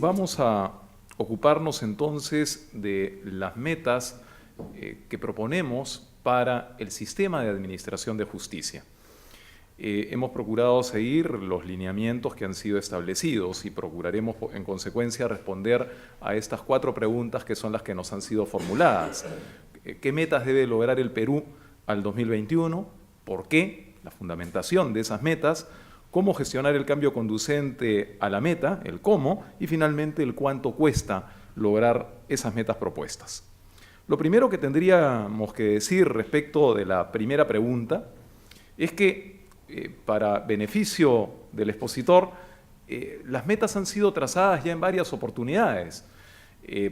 Vamos a ocuparnos entonces de las metas que proponemos para el sistema de administración de justicia. Hemos procurado seguir los lineamientos que han sido establecidos y procuraremos en consecuencia responder a estas 4 preguntas que son las que nos han sido formuladas. ¿Qué metas debe lograr el Perú al 2021? ¿Por qué? La fundamentación de esas metas. ¿Cómo gestionar el cambio conducente a la meta? El cómo. Y finalmente el cuánto cuesta lograr esas metas propuestas. Lo primero que tendríamos que decir respecto de la primera pregunta es que para beneficio del expositor, las metas han sido trazadas ya en varias oportunidades.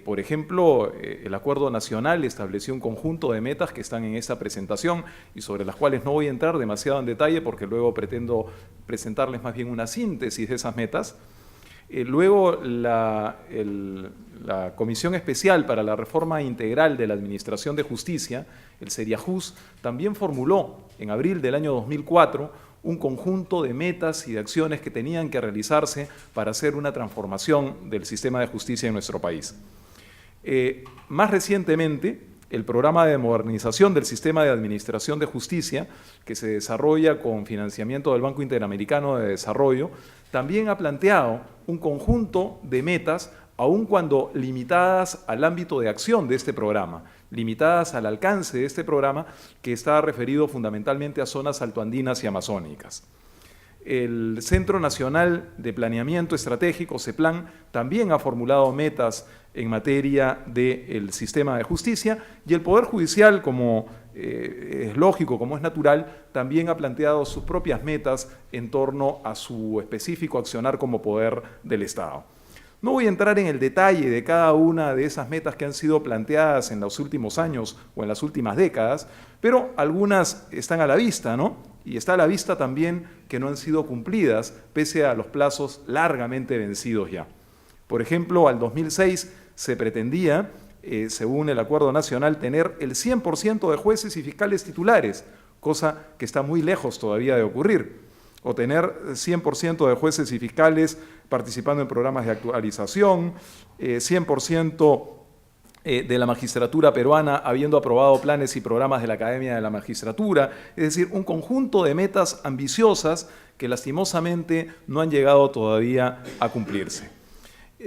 Por ejemplo, el Acuerdo Nacional estableció un conjunto de metas que están en esta presentación y sobre las cuales no voy a entrar demasiado en detalle porque luego pretendo presentarles más bien una síntesis de esas metas. Luego, la Comisión Especial para la Reforma Integral de la Administración de Justicia, el CERIAJUS, también formuló en abril del año 2004 un conjunto de metas y de acciones que tenían que realizarse para hacer una transformación del sistema de justicia en nuestro país. Más recientemente, el programa de modernización del sistema de administración de justicia, que se desarrolla con financiamiento del Banco Interamericano de Desarrollo, también ha planteado un conjunto de metas, aun cuando limitadas al ámbito de acción de este programa, limitadas al alcance de este programa, que está referido fundamentalmente a zonas altoandinas y amazónicas. El Centro Nacional de Planeamiento Estratégico, CEPLAN, también ha formulado metas en materia del sistema de justicia y el Poder Judicial, como es lógico, como es natural, también ha planteado sus propias metas en torno a su específico accionar como poder del Estado. No voy a entrar en el detalle de cada una de esas metas que han sido planteadas en los últimos años o en las últimas décadas, pero algunas están a la vista, ¿no? Y está a la vista también que no han sido cumplidas, pese a los plazos largamente vencidos ya. Por ejemplo, al 2006 se pretendía, según el Acuerdo Nacional, tener el 100% de jueces y fiscales titulares, cosa que está muy lejos todavía de ocurrir. O tener 100% de jueces y fiscales participando en programas de actualización, 100% de la magistratura peruana habiendo aprobado planes y programas de la Academia de la Magistratura, es decir, un conjunto de metas ambiciosas que lastimosamente no han llegado todavía a cumplirse.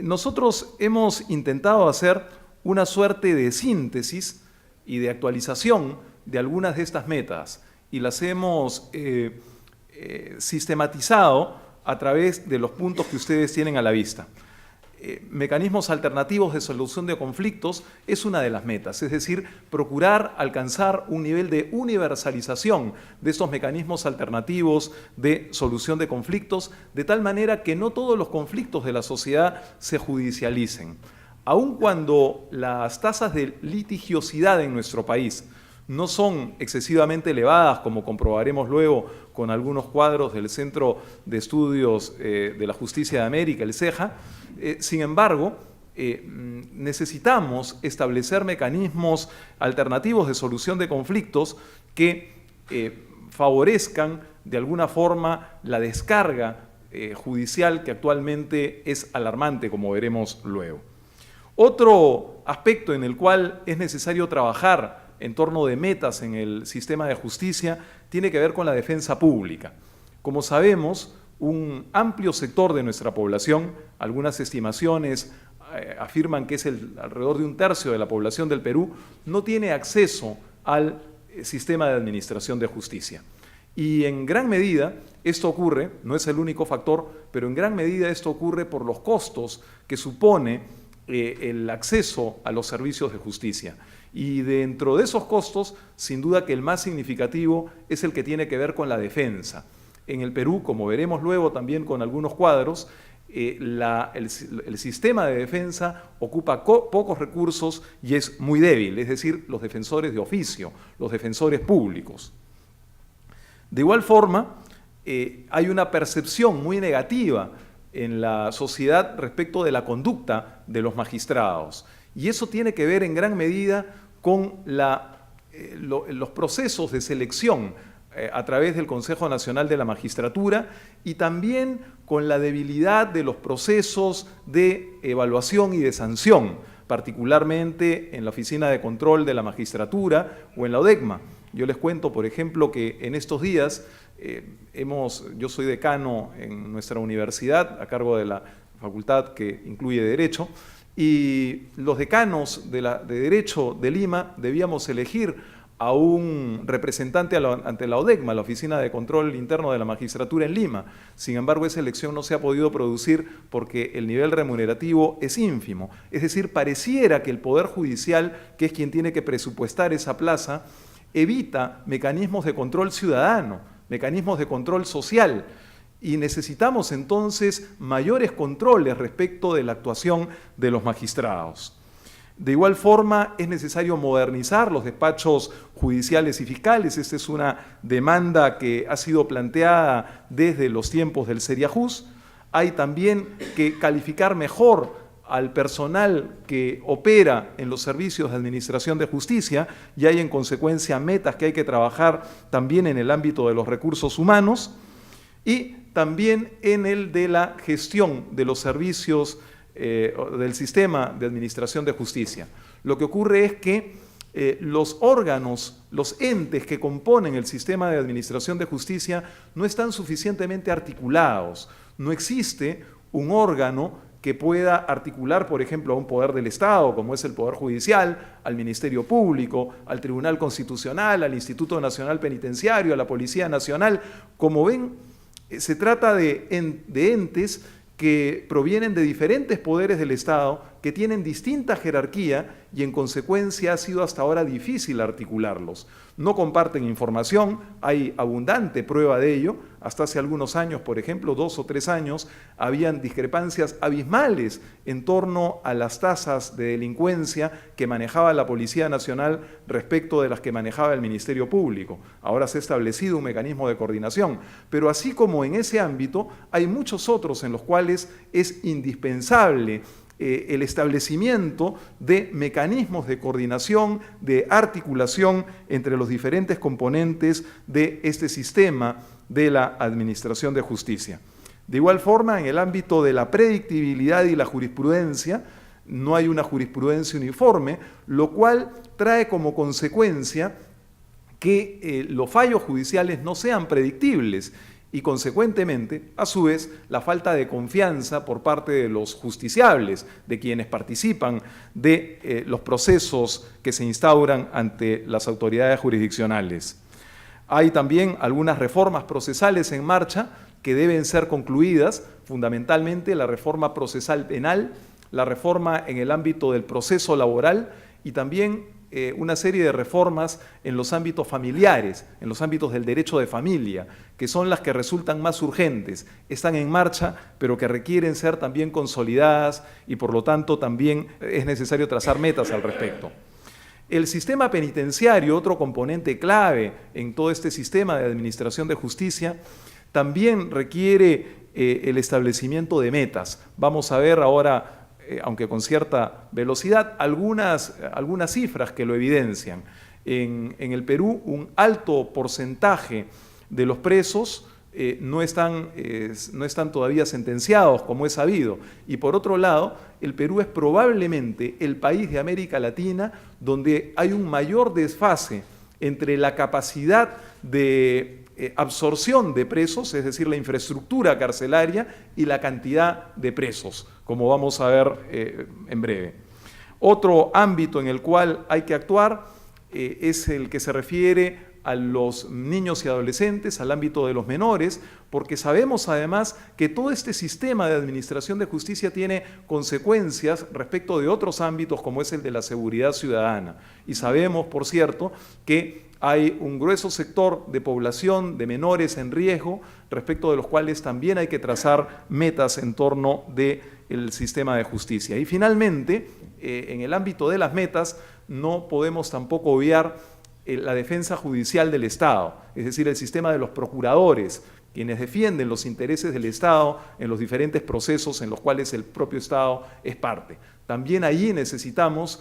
Nosotros hemos intentado hacer una suerte de síntesis y de actualización de algunas de estas metas y las hemos sistematizado a través de los puntos que ustedes tienen a la vista. Mecanismos alternativos de solución de conflictos es una de las metas, es decir, procurar alcanzar un nivel de universalización de estos mecanismos alternativos de solución de conflictos, de tal manera que no todos los conflictos de la sociedad se judicialicen. Aun cuando las tasas de litigiosidad en nuestro país no son excesivamente elevadas, como comprobaremos luego con algunos cuadros del Centro de Estudios de la Justicia de América, el CEJA, sin embargo, necesitamos establecer mecanismos alternativos de solución de conflictos que favorezcan de alguna forma la descarga judicial que actualmente es alarmante, como veremos luego. Otro aspecto en el cual es necesario trabajar en torno de metas en el sistema de justicia tiene que ver con la defensa pública. Como sabemos, un amplio sector de nuestra población, algunas estimaciones afirman que es alrededor de 1/3 de la población del Perú, no tiene acceso al sistema de administración de justicia. Y en gran medida esto ocurre, no es el único factor, pero en gran medida esto ocurre por los costos que supone el acceso a los servicios de justicia. Y dentro de esos costos, sin duda que el más significativo es el que tiene que ver con la defensa. En el Perú, como veremos luego también con algunos cuadros, el sistema de defensa ocupa pocos recursos y es muy débil, es decir, los defensores de oficio, los defensores públicos. De igual forma, hay una percepción muy negativa en la sociedad respecto de la conducta de los magistrados. Y eso tiene que ver en gran medida con los procesos de selección a través del Consejo Nacional de la Magistratura y también con la debilidad de los procesos de evaluación y de sanción, particularmente en la Oficina de Control de la Magistratura o en la ODECMA. Yo les cuento, por ejemplo, que en estos días yo soy decano en nuestra universidad a cargo de la facultad que incluye Derecho, y los decanos de Derecho de Lima debíamos elegir a un representante ante la ODECMA, la Oficina de Control Interno de la Magistratura en Lima. Sin embargo, esa elección no se ha podido producir porque el nivel remunerativo es ínfimo. Es decir, pareciera que el Poder Judicial, que es quien tiene que presupuestar esa plaza, evita mecanismos de control ciudadano, mecanismos de control social. Y necesitamos entonces mayores controles respecto de la actuación de los magistrados. De igual forma, es necesario modernizar los despachos judiciales y fiscales. Esta es una demanda que ha sido planteada desde los tiempos del Seriajus. Hay también que calificar mejor al personal que opera en los servicios de administración de justicia y hay en consecuencia metas que hay que trabajar también en el ámbito de los recursos humanos y también en el de la gestión de los servicios del sistema de administración de justicia. Lo que ocurre es que los órganos, los entes que componen el sistema de administración de justicia no están suficientemente articulados. No existe un órgano que pueda articular, por ejemplo, a un poder del Estado, como es el Poder Judicial, al Ministerio Público, al Tribunal Constitucional, al Instituto Nacional Penitenciario, a la Policía Nacional. Como ven, se trata de entes que provienen de diferentes poderes del Estado, que tienen distinta jerarquía y en consecuencia ha sido hasta ahora difícil articularlos. No comparten información, hay abundante prueba de ello. Hasta hace algunos años, por ejemplo, 2 o 3 años, habían discrepancias abismales en torno a las tasas de delincuencia que manejaba la Policía Nacional respecto de las que manejaba el Ministerio Público. Ahora se ha establecido un mecanismo de coordinación, pero así como en ese ámbito, hay muchos otros en los cuales es indispensable el establecimiento de mecanismos de coordinación, de articulación entre los diferentes componentes de este sistema de la administración de justicia. De igual forma, en el ámbito de la predictibilidad y la jurisprudencia, no hay una jurisprudencia uniforme, lo cual trae como consecuencia que los fallos judiciales no sean predictibles y consecuentemente, a su vez, la falta de confianza por parte de los justiciables, de quienes participan de los procesos que se instauran ante las autoridades jurisdiccionales. Hay también algunas reformas procesales en marcha que deben ser concluidas, fundamentalmente la reforma procesal penal, la reforma en el ámbito del proceso laboral y también una serie de reformas en los ámbitos familiares, en los ámbitos del derecho de familia, que son las que resultan más urgentes, están en marcha, pero que requieren ser también consolidadas y por lo tanto también es necesario trazar metas al respecto. El sistema penitenciario, otro componente clave en todo este sistema de administración de justicia, también requiere el establecimiento de metas. Vamos a ver ahora, aunque con cierta velocidad, algunas cifras que lo evidencian. En el Perú, un alto porcentaje de los presos no están todavía sentenciados, como es sabido. Y por otro lado, el Perú es probablemente el país de América Latina donde hay un mayor desfase entre la capacidad de absorción de presos, es decir, la infraestructura carcelaria y la cantidad de presos, como vamos a ver en breve. Otro ámbito en el cual hay que actuar es el que se refiere a los niños y adolescentes, al ámbito de los menores, porque sabemos además que todo este sistema de administración de justicia tiene consecuencias respecto de otros ámbitos como es el de la seguridad ciudadana. Y sabemos, por cierto, que hay un grueso sector de población de menores en riesgo respecto de los cuales también hay que trazar metas en torno del sistema de justicia. Y finalmente, en el ámbito de las metas, no podemos tampoco obviar la defensa judicial del Estado, es decir, el sistema de los procuradores, quienes defienden los intereses del Estado en los diferentes procesos en los cuales el propio Estado es parte. También allí necesitamos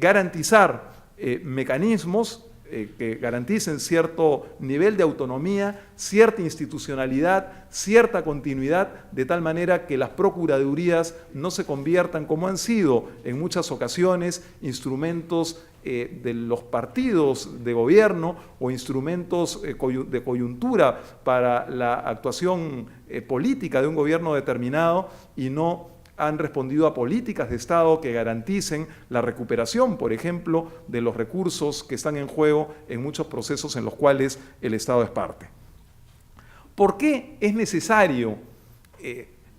garantizar mecanismos que garanticen cierto nivel de autonomía, cierta institucionalidad, cierta continuidad, de tal manera que las procuradurías no se conviertan, como han sido en muchas ocasiones, instrumentos de los partidos de gobierno o instrumentos de coyuntura para la actuación política de un gobierno determinado, y no han respondido a políticas de Estado que garanticen la recuperación, por ejemplo, de los recursos que están en juego en muchos procesos en los cuales el Estado es parte. ¿Por qué es necesario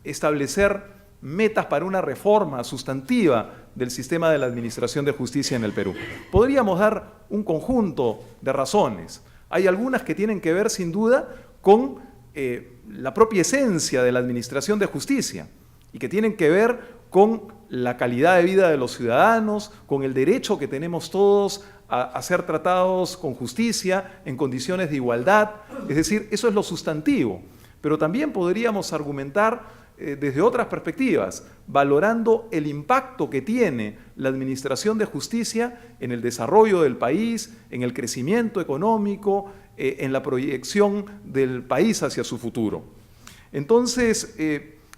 establecer metas para una reforma sustantiva del sistema de la administración de justicia en el Perú? Podríamos dar un conjunto de razones. Hay algunas que tienen que ver, sin duda, con la propia esencia de la administración de justicia, y que tienen que ver con la calidad de vida de los ciudadanos, con el derecho que tenemos todos a ser tratados con justicia, en condiciones de igualdad. Es decir, eso es lo sustantivo. Pero también podríamos argumentar desde otras perspectivas, valorando el impacto que tiene la administración de justicia en el desarrollo del país, en el crecimiento económico, en la proyección del país hacia su futuro. Entonces,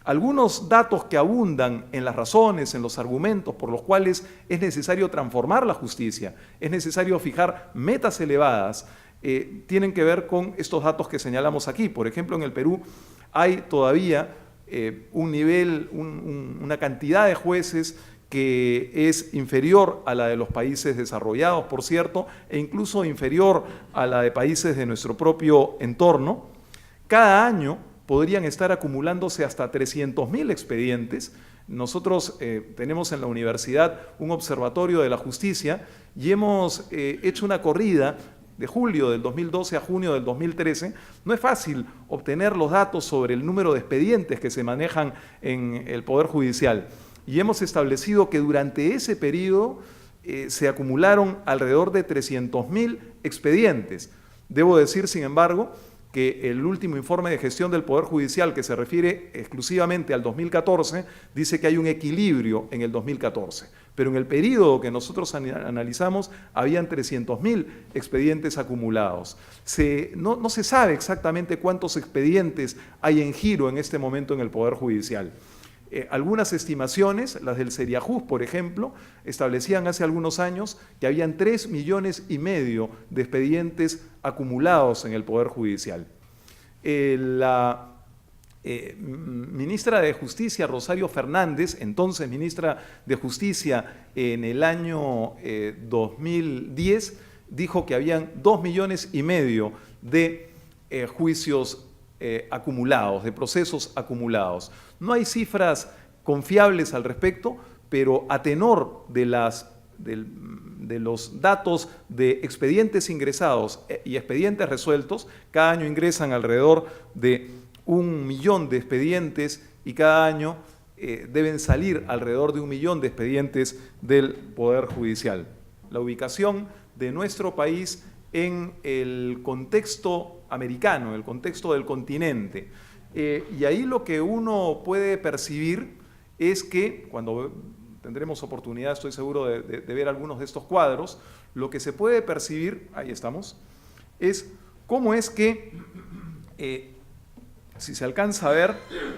algunos datos que abundan en las razones, en los argumentos por los cuales es necesario transformar la justicia, es necesario fijar metas elevadas, tienen que ver con estos datos que señalamos aquí. Por ejemplo, en el Perú hay todavía un nivel, una cantidad de jueces que es inferior a la de los países desarrollados, por cierto, e incluso inferior a la de países de nuestro propio entorno. Cada año podrían estar acumulándose hasta 300.000 expedientes. Nosotros tenemos en la universidad un observatorio de la justicia y hemos hecho una corrida de julio del 2012 a junio del 2013. No es fácil obtener los datos sobre el número de expedientes que se manejan en el Poder Judicial, y hemos establecido que durante ese periodo se acumularon alrededor de 300.000 expedientes. Debo decir, sin embargo, que el último informe de gestión del Poder Judicial, que se refiere exclusivamente al 2014, dice que hay un equilibrio en el 2014. Pero en el periodo que nosotros analizamos, habían 300.000 expedientes acumulados. No se sabe exactamente cuántos expedientes hay en giro en este momento en el Poder Judicial. Algunas estimaciones, las del Seriajus, por ejemplo, establecían hace algunos años que habían 3,5 millones de expedientes acumulados en el Poder Judicial. La ministra de Justicia, Rosario Fernández, entonces ministra de Justicia en el año 2010, dijo que habían 2,5 millones de juicios acumulados, de procesos acumulados. No hay cifras confiables al respecto, pero a tenor de los datos de expedientes ingresados y expedientes resueltos, cada año ingresan alrededor de 1 millón de expedientes y cada año deben salir alrededor de 1 millón de expedientes del Poder Judicial. La ubicación de nuestro país en el contexto americano, el contexto del continente. Y ahí lo que uno puede percibir es que, cuando tendremos oportunidad, estoy seguro, de ver algunos de estos cuadros, lo que se puede percibir, ahí estamos, es cómo es que, si se alcanza a ver,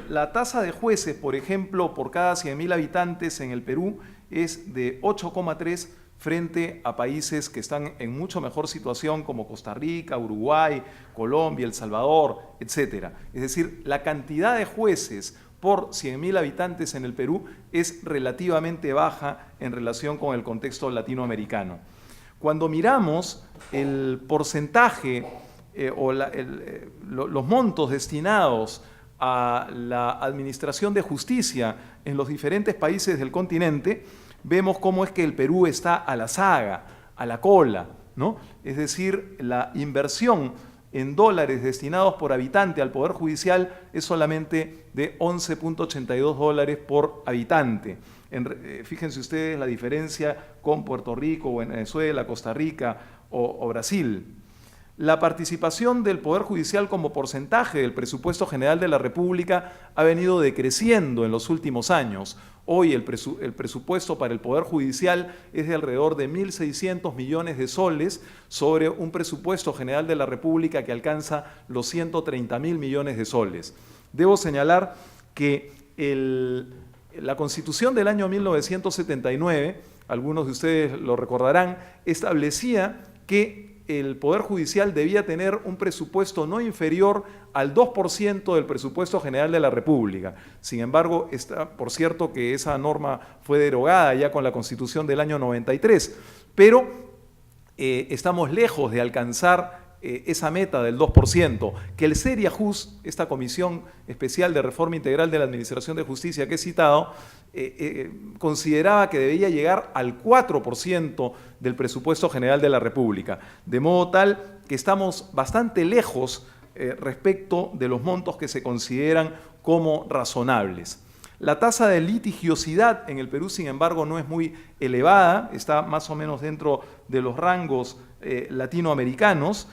la tasa de jueces, por ejemplo, por cada 100.000 habitantes en el Perú es de 8,3 frente a países que están en mucho mejor situación como Costa Rica, Uruguay, Colombia, El Salvador, etc. Es decir, la cantidad de jueces por 100.000 habitantes en el Perú es relativamente baja en relación con el contexto latinoamericano. Cuando miramos el porcentaje o los montos destinados a la administración de justicia en los diferentes países del continente, vemos cómo es que el Perú está a la zaga, a la cola, ¿no? Es decir, la inversión en dólares destinados por habitante al Poder Judicial es solamente de 11,82 dólares por habitante. Fíjense ustedes la diferencia con Puerto Rico, Venezuela, Costa Rica o Brasil. La participación del Poder Judicial como porcentaje del presupuesto general de la República ha venido decreciendo en los últimos años. Hoy el presupuesto para el Poder Judicial es de alrededor de 1.600 millones de soles sobre un presupuesto general de la República que alcanza los 130.000 millones de soles. Debo señalar que la Constitución del año 1979, algunos de ustedes lo recordarán, establecía que el Poder Judicial debía tener un presupuesto no inferior al 2% del presupuesto general de la República. Sin embargo, por cierto que esa norma fue derogada ya con la Constitución del año 93, pero estamos lejos de alcanzar esa meta del 2%, que el CERIAJUS, esta Comisión Especial de Reforma Integral de la Administración de Justicia que he citado, consideraba que debía llegar al 4% del presupuesto general de la República, de modo tal que estamos bastante lejos respecto de los montos que se consideran como razonables. La tasa de litigiosidad en el Perú, sin embargo, no es muy elevada, está más o menos dentro de los rangos latinoamericanos.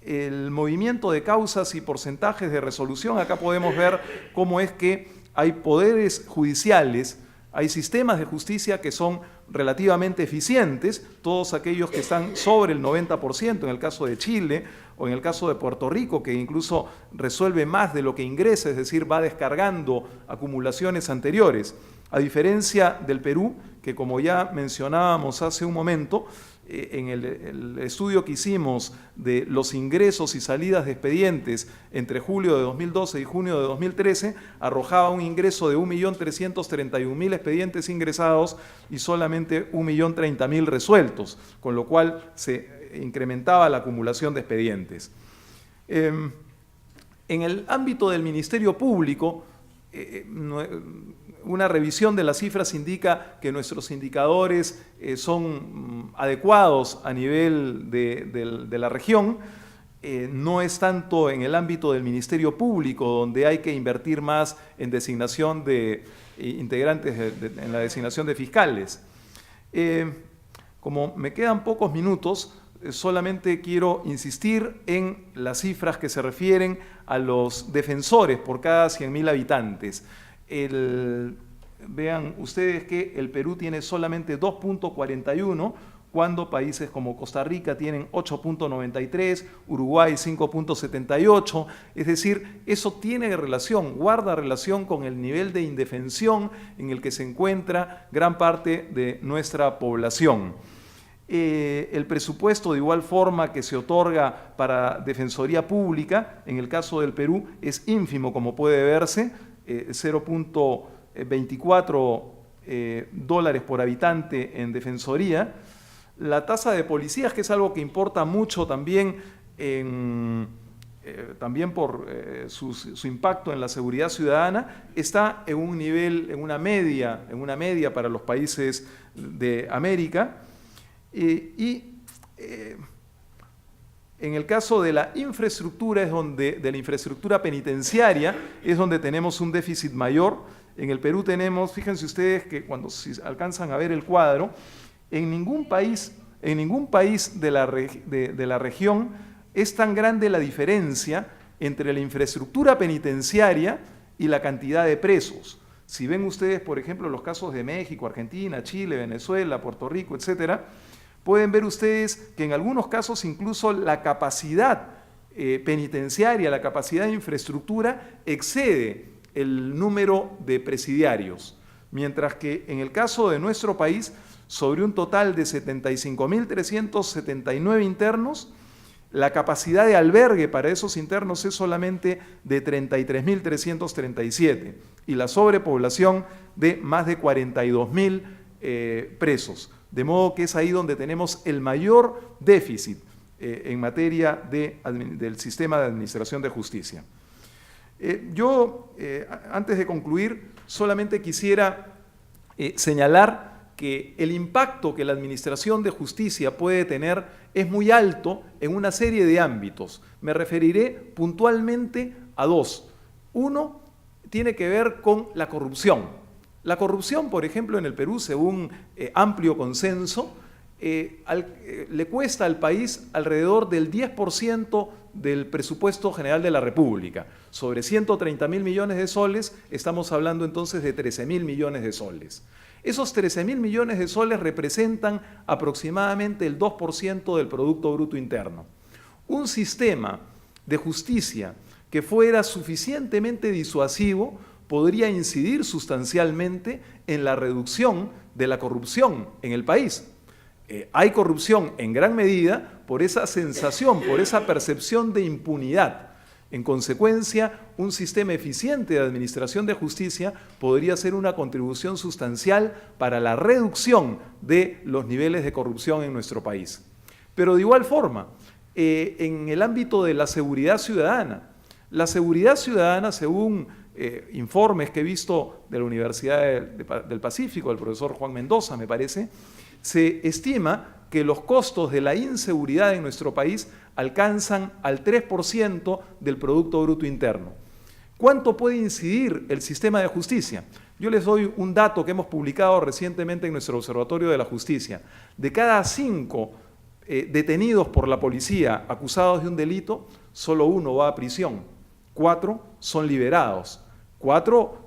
El movimiento de causas y porcentajes de resolución, acá podemos ver cómo es que hay poderes judiciales, hay sistemas de justicia que son relativamente eficientes, todos aquellos que están sobre el 90%, en el caso de Chile o en el caso de Puerto Rico, que incluso resuelve más de lo que ingresa, es decir, va descargando acumulaciones anteriores. A diferencia del Perú, que como ya mencionábamos hace un momento, en el estudio que hicimos de los ingresos y salidas de expedientes entre julio de 2012 y junio de 2013, arrojaba un ingreso de 1.331.000 expedientes ingresados y solamente 1.030.000 resueltos, con lo cual se incrementaba la acumulación de expedientes. En el ámbito del Ministerio Público, una revisión de las cifras indica que nuestros indicadores son adecuados a nivel de la región. No es tanto en el ámbito del Ministerio Público, donde hay que invertir más en designación de integrantes, en la designación de fiscales. Como me quedan pocos minutos, solamente quiero insistir en las cifras que se refieren a los defensores por cada 100.000 habitantes. Vean ustedes que el Perú tiene solamente 2.41, cuando países como Costa Rica tienen 8.93, Uruguay 5.78, es decir, eso tiene relación, guarda relación con el nivel de indefensión en el que se encuentra gran parte de nuestra población. El presupuesto de igual forma que se otorga para Defensoría Pública, en el caso del Perú, es ínfimo como puede verse, 0.24 dólares por habitante en Defensoría. La tasa de policías, que es algo que importa mucho también, también por su impacto en la seguridad ciudadana, está en un nivel, en una media para los países de América. En el caso de la infraestructura, de la infraestructura penitenciaria, es donde tenemos un déficit mayor. En el Perú tenemos, fíjense ustedes que cuando alcanzan a ver el cuadro, en ningún país de la región es tan grande la diferencia entre la infraestructura penitenciaria y la cantidad de presos. Si ven ustedes, por ejemplo, los casos de México, Argentina, Chile, Venezuela, Puerto Rico, etcétera, pueden ver ustedes que en algunos casos incluso la capacidad penitenciaria, la capacidad de infraestructura excede el número de presidiarios, mientras que en el caso de nuestro país, sobre un total de 75.379 internos, la capacidad de albergue para esos internos es solamente de 33.337 y la sobrepoblación de más de 42.000 presos. De modo que es ahí donde tenemos el mayor déficit en materia del sistema de administración de justicia. Antes de concluir, solamente quisiera señalar que el impacto que la administración de justicia puede tener es muy alto en una serie de ámbitos. Me referiré puntualmente a dos. Uno tiene que ver con la corrupción. La corrupción, por ejemplo, en el Perú, según amplio consenso, le cuesta al país alrededor del 10% del presupuesto general de la República. Sobre 130.000 millones de soles, estamos hablando entonces de 13.000 millones de soles. Esos 13.000 millones de soles representan aproximadamente el 2% del Producto Bruto Interno. Un sistema de justicia que fuera suficientemente disuasivo podría incidir sustancialmente en la reducción de la corrupción en el país. Hay corrupción en gran medida por esa sensación, por esa percepción de impunidad. En consecuencia, un sistema eficiente de administración de justicia podría ser una contribución sustancial para la reducción de los niveles de corrupción en nuestro país. Pero de igual forma, en el ámbito de la seguridad ciudadana, según informes que he visto de la Universidad del Pacífico, del profesor Juan Mendoza, me parece, se estima que los costos de la inseguridad en nuestro país alcanzan al 3% del Producto Bruto Interno. ¿Cuánto puede incidir el sistema de justicia? Yo les doy un dato que hemos publicado recientemente en nuestro Observatorio de la Justicia. De cada 5 detenidos por la policía acusados de un delito, solo 1 va a prisión, 4 son liberados. 4,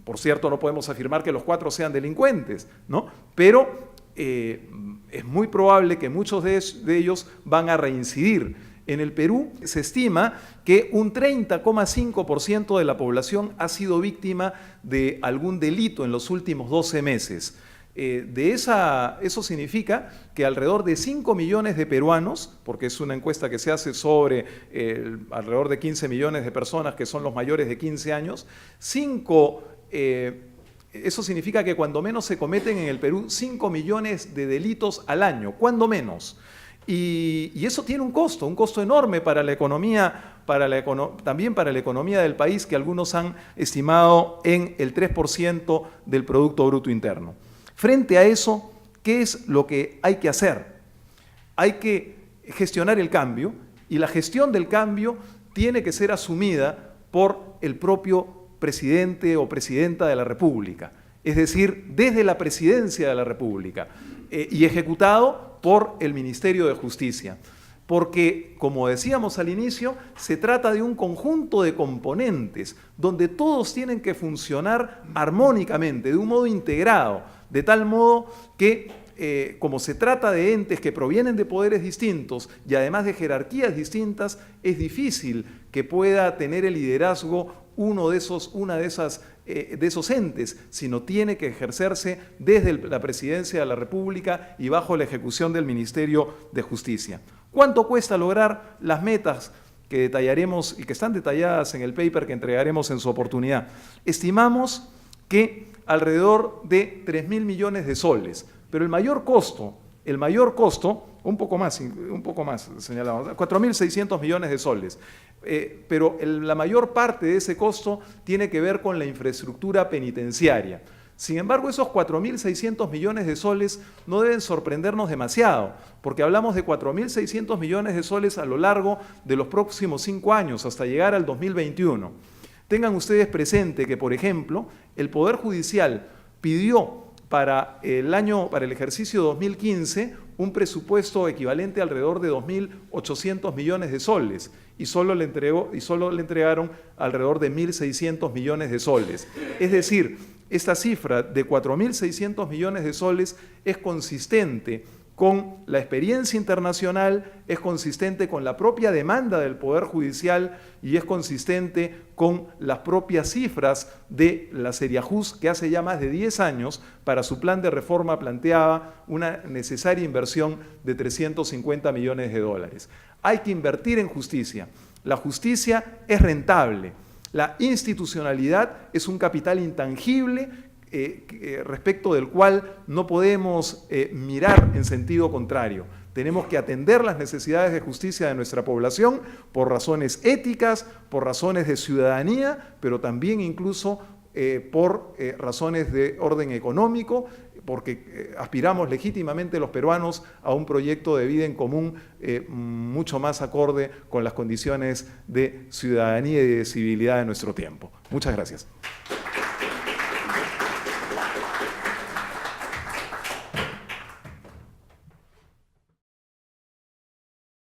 por cierto, no podemos afirmar que los 4 sean delincuentes, ¿no? Pero es muy probable que muchos de ellos van a reincidir. En el Perú se estima que un 30,5% de la población ha sido víctima de algún delito en los últimos 12 meses. Eso significa que alrededor de 5 millones de peruanos, porque es una encuesta que se hace sobre alrededor de 15 millones de personas que son los mayores de 15 años, eso significa que cuando menos se cometen en el Perú 5 millones de delitos al año, cuando menos. Y eso tiene un costo enorme para la economía, también para la economía del país, que algunos han estimado en el 3% del Producto Bruto Interno. Frente a eso, ¿qué es lo que hay que hacer? Hay que gestionar el cambio, y la gestión del cambio tiene que ser asumida por el propio presidente o presidenta de la República, es decir, desde la presidencia de la República, y ejecutado por el Ministerio de Justicia. Porque, como decíamos al inicio, se trata de un conjunto de componentes donde todos tienen que funcionar armónicamente, de un modo integrado, de tal modo que, como se trata de entes que provienen de poderes distintos y además de jerarquías distintas, es difícil que pueda tener el liderazgo una de esos entes, sino tiene que ejercerse desde la Presidencia de la República y bajo la ejecución del Ministerio de Justicia. ¿Cuánto cuesta lograr las metas que detallaremos y que están detalladas en el paper que entregaremos en su oportunidad? Estimamos que alrededor de 3.000 millones de soles, pero el mayor costo, un poco más señalamos, 4.600 millones de soles, pero la mayor parte de ese costo tiene que ver con la infraestructura penitenciaria. Sin embargo, esos 4.600 millones de soles no deben sorprendernos demasiado, porque hablamos de 4.600 millones de soles a lo largo de los próximos 5 años, hasta llegar al 2021. Tengan ustedes presente que, por ejemplo, el Poder Judicial pidió para el ejercicio 2015 un presupuesto equivalente a alrededor de 2.800 millones de soles y solo le entregaron alrededor de 1.600 millones de soles. Es decir, esta cifra de 4.600 millones de soles es consistente con la experiencia internacional, es consistente con la propia demanda del Poder Judicial y es consistente con las propias cifras de la Seriajus, que hace ya más de 10 años, para su plan de reforma planteaba una necesaria inversión de 350 millones de dólares. Hay que invertir en justicia. La justicia es rentable. La institucionalidad es un capital intangible respecto del cual no podemos mirar en sentido contrario. Tenemos que atender las necesidades de justicia de nuestra población por razones éticas, por razones de ciudadanía, pero también incluso por razones de orden económico, porque aspiramos legítimamente los peruanos a un proyecto de vida en común mucho más acorde con las condiciones de ciudadanía y de civilidad de nuestro tiempo. Muchas gracias.